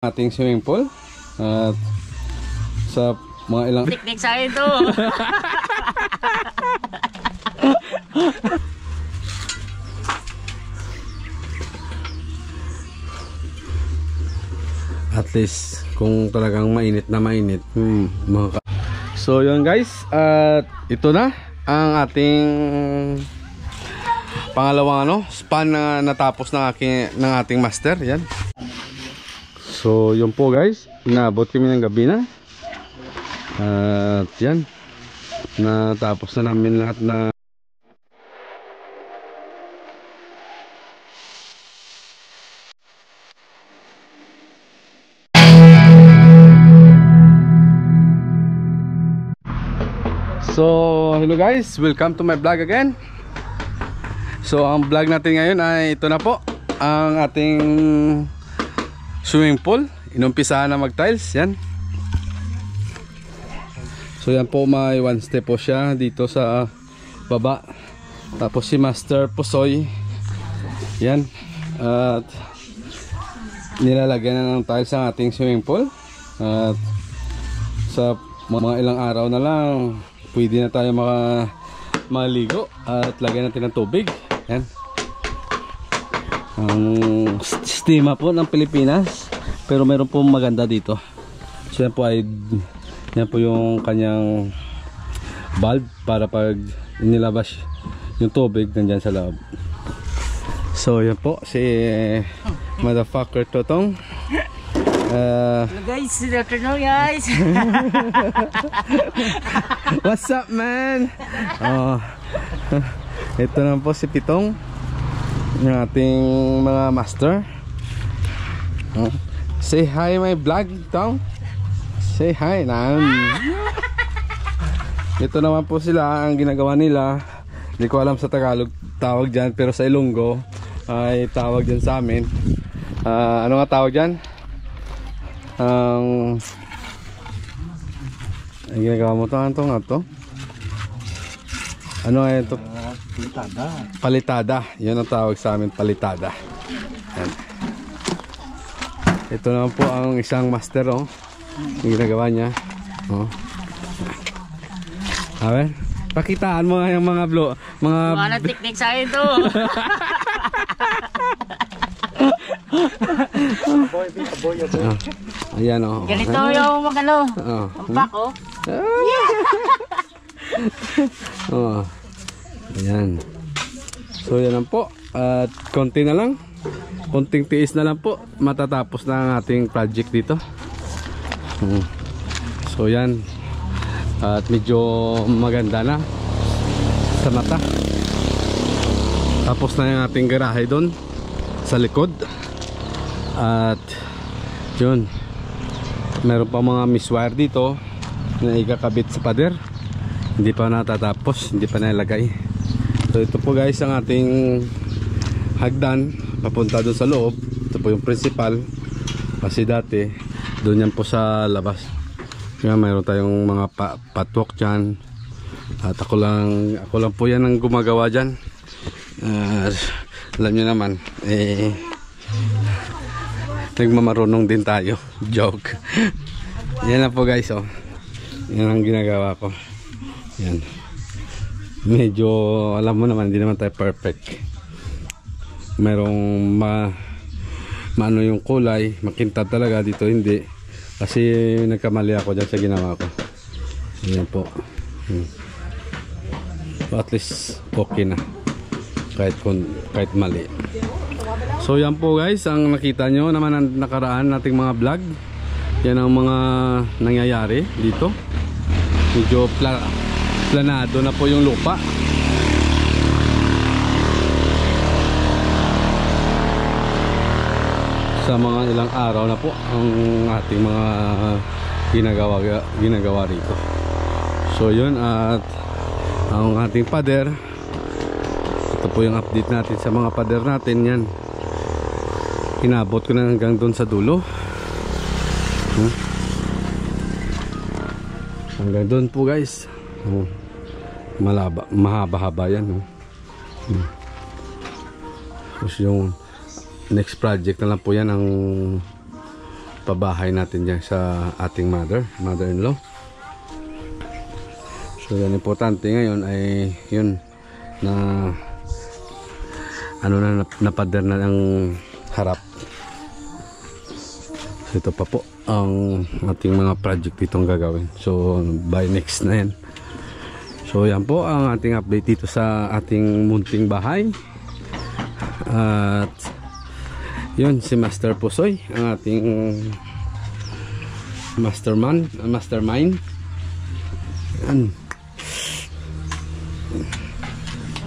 Ating swimming pool at sa mga ilang picnic sa ito. At least kung talagang mainit na mainit so yun guys, at ito na ang ating pangalawang span na natapos ng ating master. Yan. So yun po guys, inaabot kami ng gabi na. At yan, natapos na namin lahat na. So hello guys, welcome to my vlog again. So ang vlog natin ngayon ay ito na po, ang ating swimming pool. Inumpisahan na mag tiles. Yan. So yan po, may one step po siya dito sa baba. Tapos si Master Pusoy, yan, at nilalagyan na ng tiles ang ating swimming pool. At sa mga ilang araw na lang pwede na tayo maligo at lagyan natin ng tubig. Yan. Ang stima po ng Pilipinas, pero meron po maganda dito. So yan po ay, yan po yung kanyang valve para pag inilabas yung tubig nandyan sa loob. So yan po si motherfucker Totong. Hello guys, good afternoon guys. What's up man? Ito naman po si Pitong, yung ating mga master. Say hi my vlog, Tong. Say hi na. Ito naman po sila, ang ginagawa nila. Hindi ko alam sa Tagalog tawag dyan, pero sa Ilonggo ay tawag dyan sa amin. Ano nga tawag dyan? Ang ginagawa mo ito nga to? Ano nga ito? Palitada. Palitada. Yun ang tawag sa amin, palitada. Yan. Ito naman po ang isang master, yung ginagawa niya. A ver, pakitaan mo nga yung mga mga technique sa ito. Ayan ganito yung ang pack ayan. So yan lang po, at konti na lang, konting tiis na lang po, matatapos na ang ating project dito. So yan, at medyo maganda na sa mata. Tapos na yung ating garahe doon sa likod. At yun, meron pa mga miswire dito na ikakabit sa pader, hindi pa natatapos, hindi pa nalagay. So ito po guys ang ating hagdan papunta doon sa loob. Ito po yung principal, kasi dati doon yan po sa labas. Kaya mayroon tayong mga patwalk dyan, at ako lang po yan ang gumagawa dyan. Alam nyo naman, nagmamarunong din tayo. Joke. Yan na po guys, yan ang ginagawa ko. Yan. Medyo alam mo naman, hindi naman tayo perfect. Merong maano yung kulay, makintad talaga dito, hindi. Kasi nagkamali ako dyan sa ginawa ko. Yan po. So at least okay na, kahit mali. So yan po guys, ang nakita nyo naman ang nakaraan nating mga vlog. Yan ang mga nangyayari dito. Medyo planado na po yung lupa. Sa mga ilang araw na po ang ating mga ginagawa rito. So yun, at ang ating pader, ito po yung update natin sa mga pader natin. Yan, inabot ko na hanggang doon sa dulo. Hanggang doon po guys. Mahaba-haba yan. Tapos yung next project na lang po yan ang pabahay natin dyan sa ating mother-in-law. So yan, importante ngayon ay yun na ano na, napader na ang harap. So ito pa po ang ating mga project ditong gagawin. So by next na yan. So yan po ang ating update dito sa ating munting bahay. At yun, si Master Pusoy, ang ating mastermind. Yan.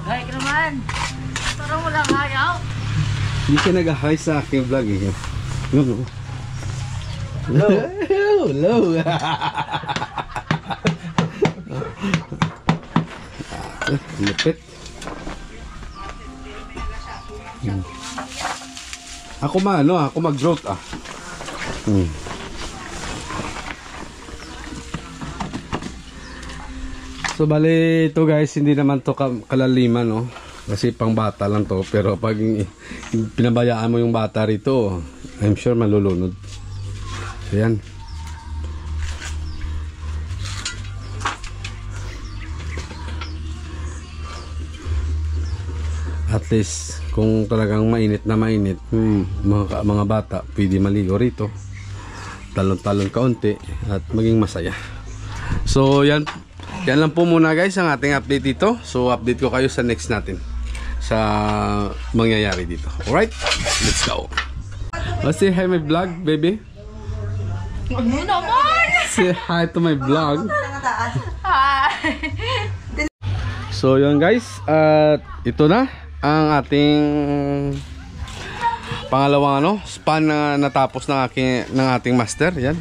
Hi ka naman. Parang walang ayaw. Hindi siya nag-hi sa aking vlog eh. Hello. Hello. Lupit. Ako ako mag-growth So bali ito guys, hindi naman to kalaliman, no? Kasi pang bata lang to, pero pag pinabayaan mo yung bata rito, I'm sure malulunod. So yan. At least kung talagang mainit na mainit, mga bata pwede maligo rito, talon-talon kaunti at maging masaya. So yan lang po muna guys ang ating update dito. So update ko kayo sa next natin sa mangyayari dito. Alright, let's go. Say hi my vlog, baby. Ano naman? Say hi to my vlog. Hi. So yun guys, at ito na ang ating pangalawang span na natapos ng ating master. Yan.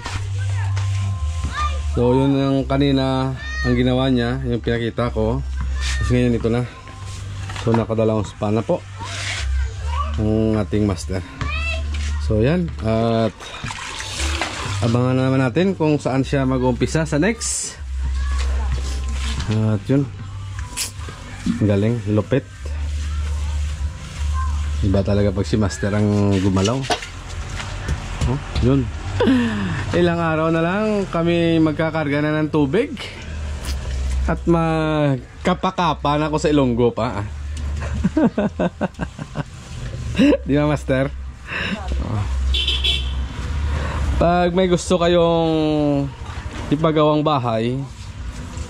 So yun ang kanina ang ginawa niya, yung pinakita ko. Tapos ngayon ito na. So nakadalawang span na po ang ating master. So yan, at abangan na naman natin kung saan siya mag-uumpisa sa next. At yun, galing, lupit. Iba talaga pag si master ang gumalaw. Oh, yun. Ilang araw na lang kami magkakarga na ng tubig. At magkapakapa na ako sa Ilonggo pa. Di ba master? Oh. Pag may gusto kayong ipagawang bahay,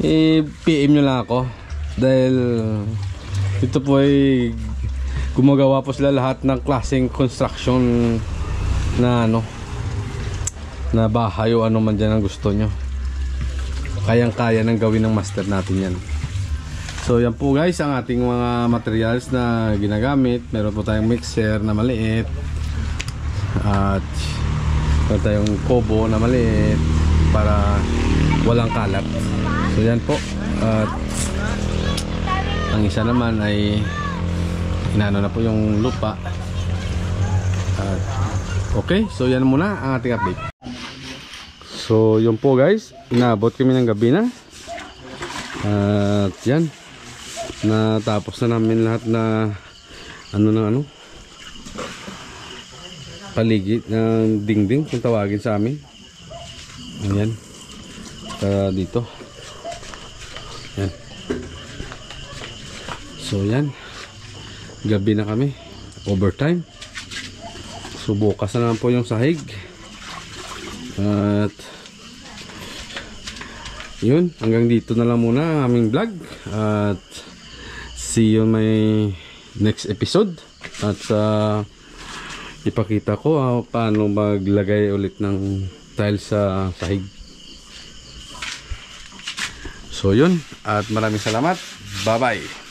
i-PM nyo lang ako. Dahil ito po ay gumagawa po sila lahat ng klaseng construction na na bahay o ano man dyan ang gusto nyo. Kayang-kaya nang gawin ng master natin yan. So yan po guys ang ating mga materials na ginagamit. Meron po tayong mixer na maliit, at meron tayong kobo na maliit para walang kalat. So yan po. At ang isa naman ay inano na po yung lupa. At okay, so yan muna ang ating update. So yun po guys, inaabot kami ng gabi na. At yan, natapos na namin lahat na paligid ng dingding kung tawagin sa amin. Ayan, dito. Yan. So yan, gabi na kami, overtime. So bukas na naman po yung sahig. At yun, hanggang dito na lang muna ang aming vlog. At see you my next episode. At ipakita ko paano maglagay ulit ng tile sa sahig. So yun, at maraming salamat. Bye bye.